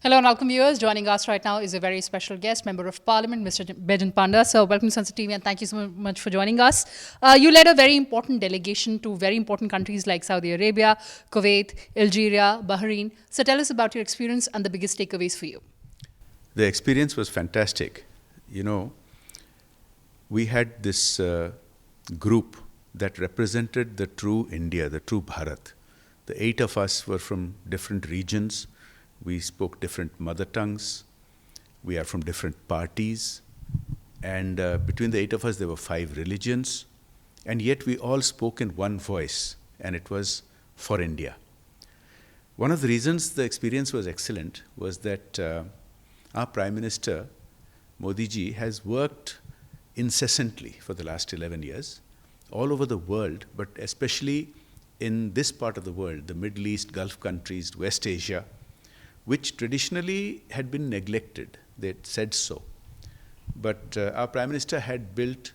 Hello and welcome viewers. Joining us right now is a very special guest, Member of Parliament, Mr. Baijayant Panda. So welcome to Sansad TV and thank you so much for joining us. You led a very important delegation to very important countries like Saudi Arabia, Kuwait, Algeria, Bahrain. So tell us about your experience and the biggest takeaways for you. The experience was fantastic. You know, we had this group that represented the true India, the true Bharat. The 8 of us were from different regions. We spoke different mother tongues. We are from different parties. And between the 8 of us, there were 5 religions. And yet we all spoke in one voice, and it was for India. One of the reasons the experience was excellent was that our Prime Minister, Modi ji, has worked incessantly for the last 11 years all over the world, but especially in this part of the world, the Middle East, Gulf countries, West Asia, which traditionally had been neglected. They said so. But our Prime Minister had built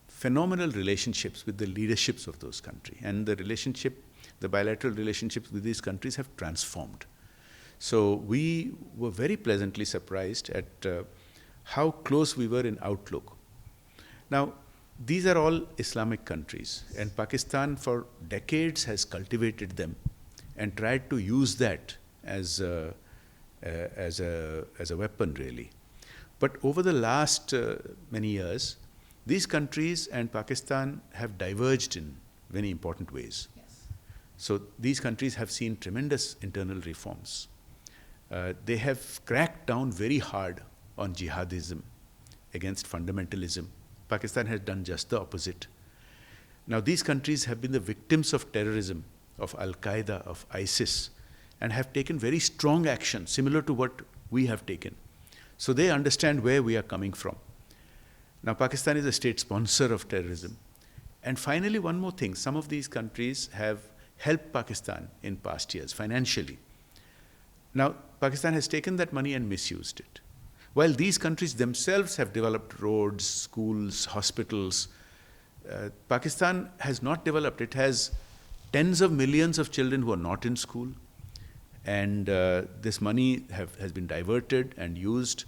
phenomenal relationships with the leaderships of those countries. And the bilateral relationships with these countries have transformed. So we were very pleasantly surprised at how close we were in outlook. Now, these are all Islamic countries, and Pakistan for decades has cultivated them and tried to use that as a weapon, really. But over the last many years, these countries and Pakistan have diverged in many important ways. Yes. So these countries have seen tremendous internal reforms. They have cracked down very hard on jihadism, against fundamentalism. Pakistan has done just the opposite. Now, these countries have been the victims of terrorism, of Al-Qaeda, of ISIS, and have taken very strong action, similar to what we have taken. So they understand where we are coming from. Now, Pakistan is a state sponsor of terrorism. And finally, one more thing. Some of these countries have helped Pakistan in past years, financially. Now, Pakistan has taken that money and misused it. While these countries themselves have developed roads, schools, hospitals, Pakistan has not developed. It has tens of millions of children who are not in school. And this money has been diverted and used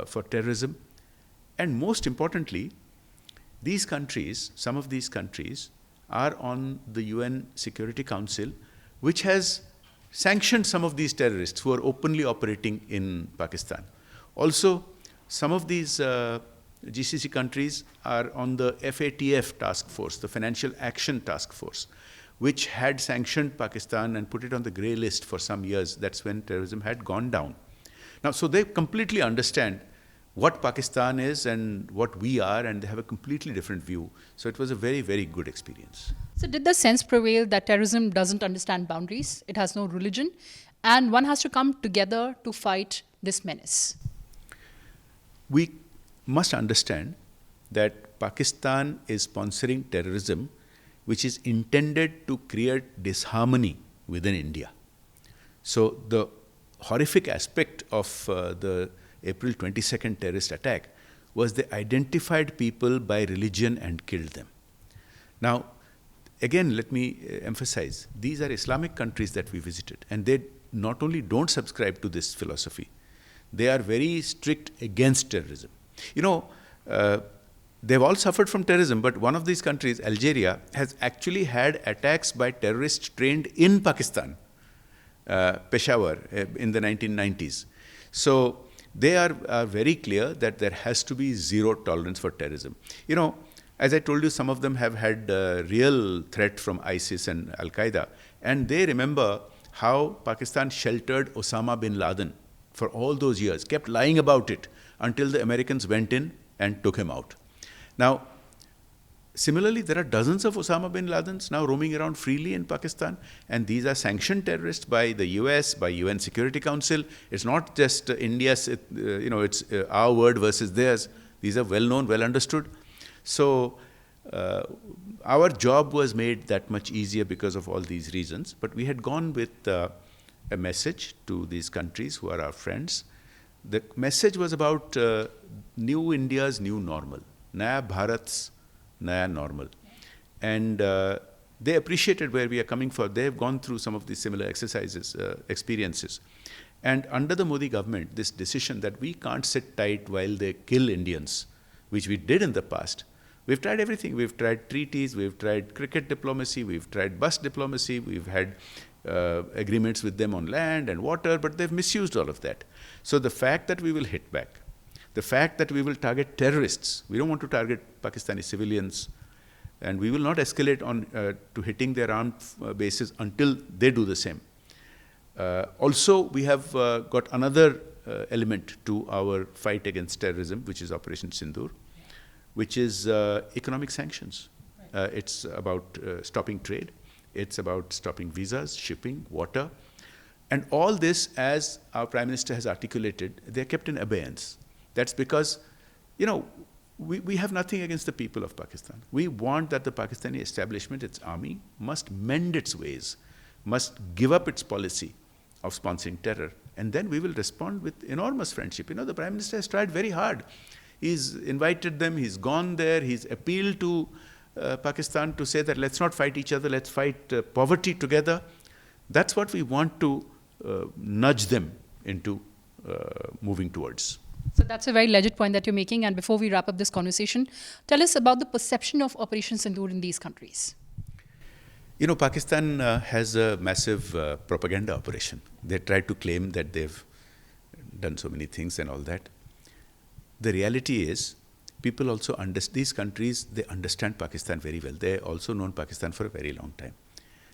for terrorism. And most importantly, these countries, some of these countries, are on the UN Security Council, which has sanctioned some of these terrorists who are openly operating in Pakistan. Also, some of these GCC countries are on the FATF task force, the Financial Action Task Force, which had sanctioned Pakistan and put it on the grey list for some years. That's when terrorism had gone down. Now, so they completely understand what Pakistan is and what we are, and they have a completely different view. So it was a very, very good experience. So did the sense prevail that terrorism doesn't understand boundaries, it has no religion, and one has to come together to fight this menace? We must understand that Pakistan is sponsoring terrorism which is intended to create disharmony within India. So the horrific aspect of the April 22nd terrorist attack was they identified people by religion and killed them. Now, again, let me emphasize, these are Islamic countries that we visited, and they not only don't subscribe to this philosophy, they are very strict against terrorism. You know, they've all suffered from terrorism, but one of these countries, Algeria, has actually had attacks by terrorists trained in Pakistan, Peshawar, in the 1990s. So they are very clear that there has to be zero tolerance for terrorism. You know, as I told you, some of them have had real threat from ISIS and Al-Qaeda, and they remember how Pakistan sheltered Osama bin Laden for all those years, kept lying about it until the Americans went in and took him out. Now, similarly, there are dozens of Osama bin Ladens now roaming around freely in Pakistan, and these are sanctioned terrorists by the US, by UN Security Council. It's not just India's, it's our word versus theirs. These are well known, well understood. So our job was made that much easier because of all these reasons. But we had gone with a message to these countries who are our friends. The message was about new India's new normal, Naya Bharat's Naya normal. And they appreciated where we are coming from. They have gone through some of these similar exercises, experiences. And under the Modi government, this decision that we can't sit tight while they kill Indians, which we did in the past, we've tried everything. We've tried treaties, we've tried cricket diplomacy, we've tried bus diplomacy, we've had agreements with them on land and water, but they've misused all of that. So the fact that we will hit back, the fact that we will target terrorists, we don't want to target Pakistani civilians, and we will not escalate on to hitting their armed bases until they do the same. Also, we have got another element to our fight against terrorism, which is Operation Sindoor, which is economic sanctions. It's about stopping trade. It's about stopping visas, shipping, water. And all this, as our Prime Minister has articulated, they're kept in abeyance. That's because, we have nothing against the people of Pakistan. We want that the Pakistani establishment, its army, must mend its ways, must give up its policy of sponsoring terror. And then we will respond with enormous friendship. The Prime Minister has tried very hard. He's invited them, he's gone there, he's appealed to Pakistan to say that let's not fight each other, let's fight poverty together. That's what we want to nudge them into moving towards. So that's a very legit point that you're making. And before we wrap up this conversation, tell us about the perception of Operation Sindoor in these countries. Pakistan has a massive propaganda operation. They try to claim that they've done so many things and all that. The reality is, people also understand these countries, they understand Pakistan very well. They also known Pakistan for a very long time.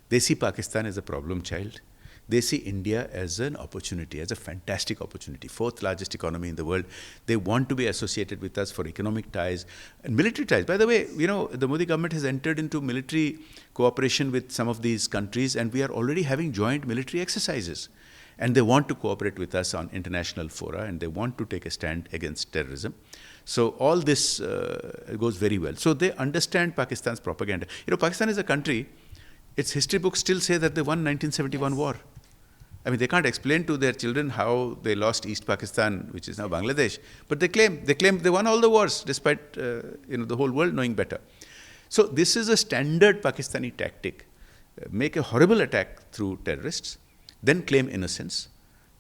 They see Pakistan as a problem child. They see India as an opportunity, as a fantastic opportunity, fourth largest economy in the world. They want to be associated with us for economic ties and military ties. By the way, the Modi government has entered into military cooperation with some of these countries, and we are already having joint military exercises. And they want to cooperate with us on international fora, and they want to take a stand against terrorism. So all this goes very well. So they understand Pakistan's propaganda. Pakistan is a country, its history books still say that they won 1971 war. I mean, they can't explain to their children how they lost East Pakistan, which is now Bangladesh. But they claim they won all the wars, despite the whole world knowing better. So this is a standard Pakistani tactic. Make a horrible attack through terrorists, then claim innocence,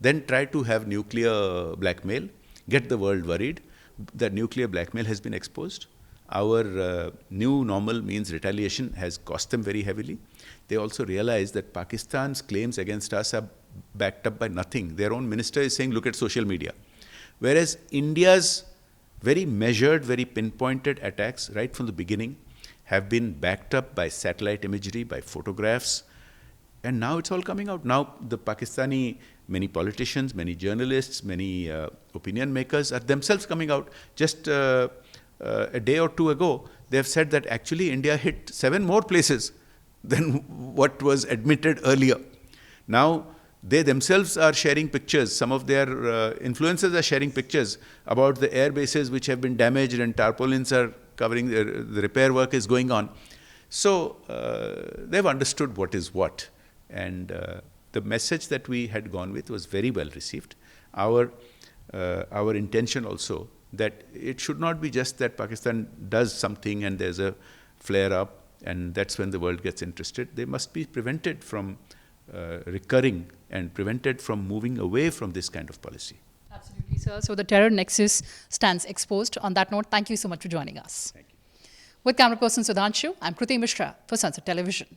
then try to have nuclear blackmail, get the world worried that nuclear blackmail has been exposed. Our new normal means retaliation has cost them very heavily. They also realize that Pakistan's claims against us are backed up by nothing. Their own minister is saying, look at social media. Whereas India's very measured, very pinpointed attacks right from the beginning have been backed up by satellite imagery, by photographs, and now it's all coming out. Now the Pakistani, many politicians, many journalists, many opinion makers are themselves coming out. Just a day or two ago, they have said that actually India hit 7 more places than what was admitted earlier. Now they themselves are sharing pictures. Some of their influencers are sharing pictures about the air bases which have been damaged, and tarpaulins are covering, the repair work is going on. So they've understood what is what. And the message that we had gone with was very well received. Our intention also that it should not be just that Pakistan does something and there's a flare up and that's when the world gets interested. They must be prevented from recurring and prevented from moving away from this kind of policy. Absolutely, sir. So the terror nexus stands exposed. On that note, thank you so much for joining us. Thank you. With camera person Sudhanshu, I'm Kriti Mishra for Sansad Television.